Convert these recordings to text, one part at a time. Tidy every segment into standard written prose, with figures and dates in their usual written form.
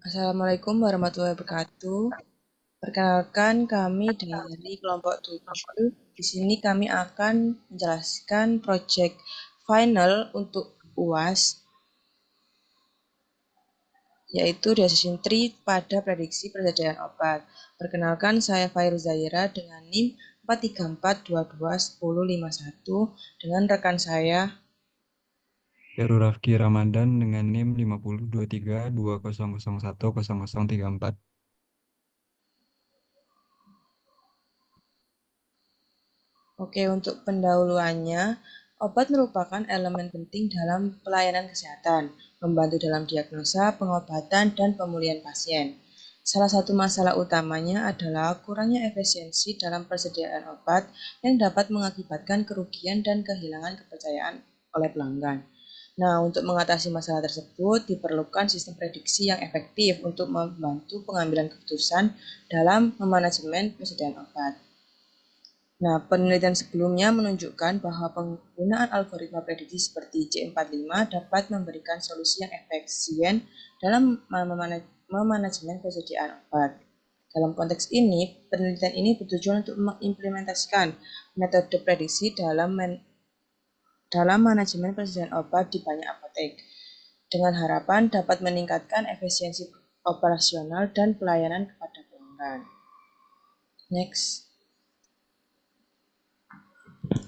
Assalamualaikum warahmatullahi wabarakatuh. Perkenalkan kami dari kelompok 7. Di sini kami akan menjelaskan proyek final untuk UAS, yaitu Decision Tree pada prediksi persediaan obat. Perkenalkan, saya Fairuz Zahira dengan NIM 434221051 dengan rekan saya. Heru Rafki Ramadan dengan NIM 502320010034. Oke, untuk pendahuluannya, obat merupakan elemen penting dalam pelayanan kesehatan, membantu dalam diagnosa, pengobatan, dan pemulihan pasien. Salah satu masalah utamanya adalah kurangnya efisiensi dalam persediaan obat yang dapat mengakibatkan kerugian dan kehilangan kepercayaan oleh pelanggan. Nah, untuk mengatasi masalah tersebut, diperlukan sistem prediksi yang efektif untuk membantu pengambilan keputusan dalam memanajemen persediaan obat. Nah, penelitian sebelumnya menunjukkan bahwa penggunaan algoritma prediksi seperti C45 dapat memberikan solusi yang efisien dalam memanajemen persediaan obat. Dalam konteks ini, penelitian ini bertujuan untuk mengimplementasikan metode prediksi dalam manajemen persediaan obat di banyak apotek, dengan harapan dapat meningkatkan efisiensi operasional dan pelayanan kepada pelanggan. Next.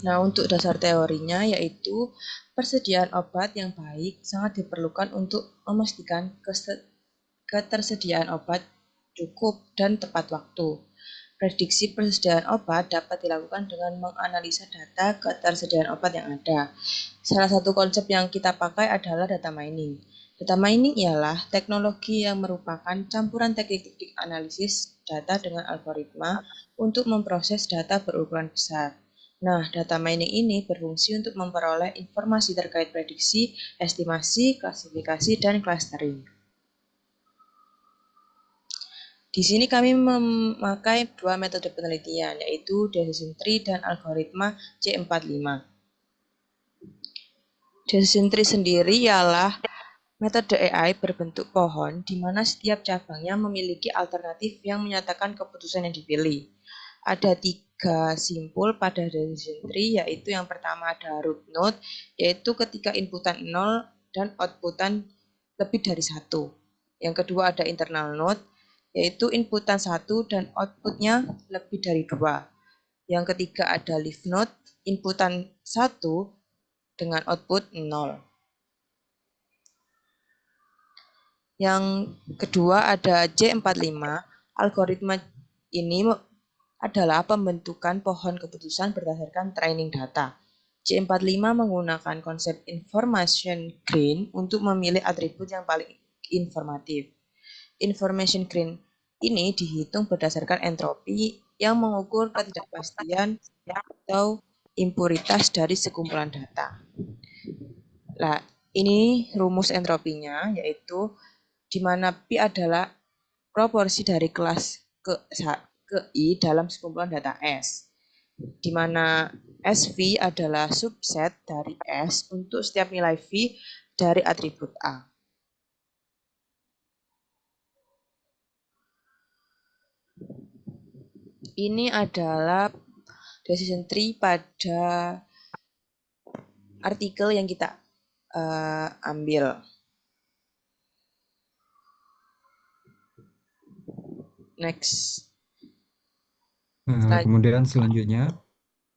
Nah, untuk dasar teorinya yaitu persediaan obat yang baik sangat diperlukan untuk memastikan ketersediaan obat cukup dan tepat waktu. Prediksi persediaan obat dapat dilakukan dengan menganalisa data ketersediaan obat yang ada. Salah satu konsep yang kita pakai adalah data mining. Data mining ialah teknologi yang merupakan campuran teknik-teknik analisis data dengan algoritma untuk memproses data berukuran besar. Nah, data mining ini berfungsi untuk memperoleh informasi terkait prediksi, estimasi, klasifikasi, dan clustering. Di sini kami memakai dua metode penelitian, yaitu Decision Tree dan algoritma C45. Decision Tree sendiri ialah metode AI berbentuk pohon, di mana setiap cabangnya memiliki alternatif yang menyatakan keputusan yang dipilih. Ada 3 simpul pada decision tree, yaitu yang pertama ada root node, yaitu ketika inputan 0 dan outputan lebih dari 1. Yang kedua ada internal node, yaitu inputan 1 dan outputnya lebih dari 2. Yang ketiga ada leaf node, inputan 1 dengan output 0. Yang kedua ada C45, algoritma ini adalah pembentukan pohon keputusan berdasarkan training data. C45 menggunakan konsep information green untuk memilih atribut yang paling informatif. Information green ini dihitung berdasarkan entropi yang mengukur ketidakpastian atau impuritas dari sekumpulan data. Nah, ini rumus entropinya, yaitu di mana P adalah proporsi dari kelas ke I dalam sekumpulan data S, di mana SV adalah subset dari S untuk setiap nilai V dari atribut A. Ini adalah decision tree pada artikel yang kita ambil. Next. Kemudian selanjutnya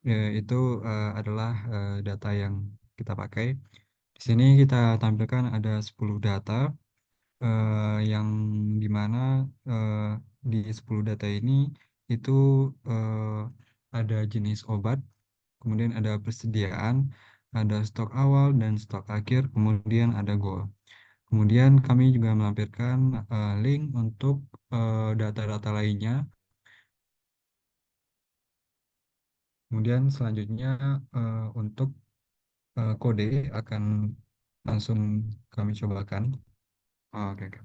itu adalah data yang kita pakai. Di sini kita tampilkan ada 10 data yang dimana di 10 data ini itu ada jenis obat, kemudian ada persediaan, ada stok awal dan stok akhir, kemudian ada goal. Kemudian kami juga melampirkan link untuk data-data lainnya. Kemudian selanjutnya untuk kode akan langsung kami cobakan. Oke, oke.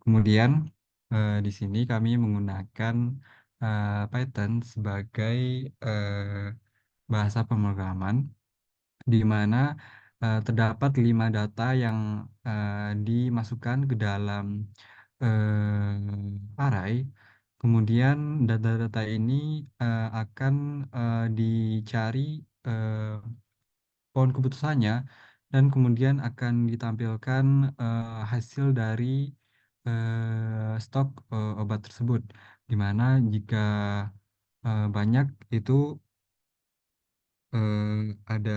Kemudian di sini kami menggunakan Python sebagai bahasa pemrograman, di mana terdapat 5 data yang dimasukkan ke dalam array. Kemudian data-data ini akan dicari eh, pohon keputusannya dan kemudian akan ditampilkan hasil dari stok obat tersebut, di mana jika banyak itu ada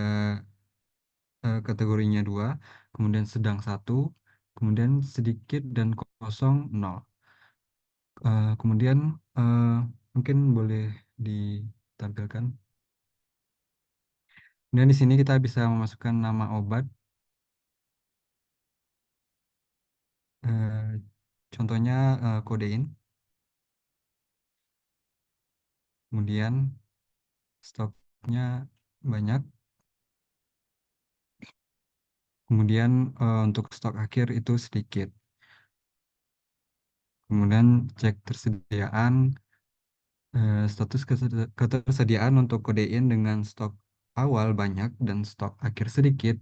kategorinya 2, kemudian sedang 1, kemudian sedikit dan kosong 0. Kemudian mungkin boleh ditampilkan. Dan di sini kita bisa memasukkan nama obat. eh, Contohnya kodein. Kemudian stoknya banyak. Kemudian untuk stok akhir itu sedikit. Kemudian cek tersediaan, status ketersediaan untuk kodein dengan stok awal banyak dan stok akhir sedikit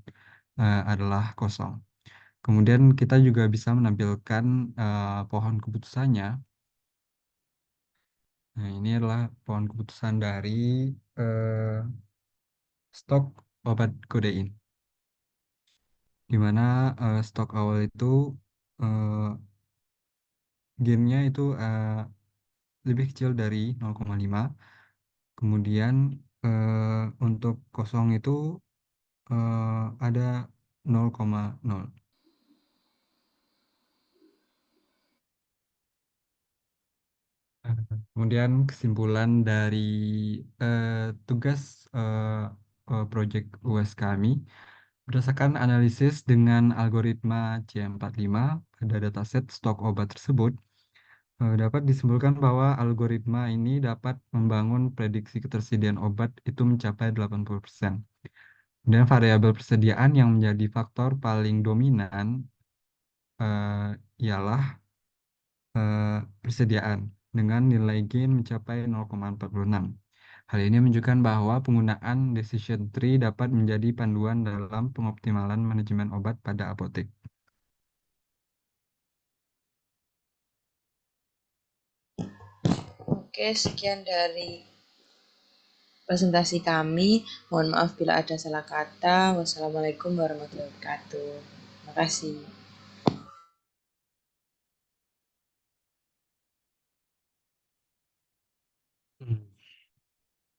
adalah kosong. Kemudian kita juga bisa menampilkan pohon keputusannya. Nah, ini adalah pohon keputusan dari eh, stok obat kodein, di mana stok awal itu eh, gainnya itu lebih kecil dari 0,5. Kemudian untuk kosong itu ada 0,0. Kemudian kesimpulan dari eh, tugas project US kami, berdasarkan analisis dengan algoritma C45 pada dataset stok obat tersebut, dapat disimpulkan bahwa algoritma ini dapat membangun prediksi ketersediaan obat itu mencapai 80%. Dan variabel persediaan yang menjadi faktor paling dominan ialah persediaan dengan nilai gain mencapai 0,46. Hal ini menunjukkan bahwa penggunaan decision tree dapat menjadi panduan dalam pengoptimalan manajemen obat pada apotek. Oke, sekian dari presentasi kami. Mohon maaf bila ada salah kata. Wassalamualaikum warahmatullahi wabarakatuh. Terima kasih.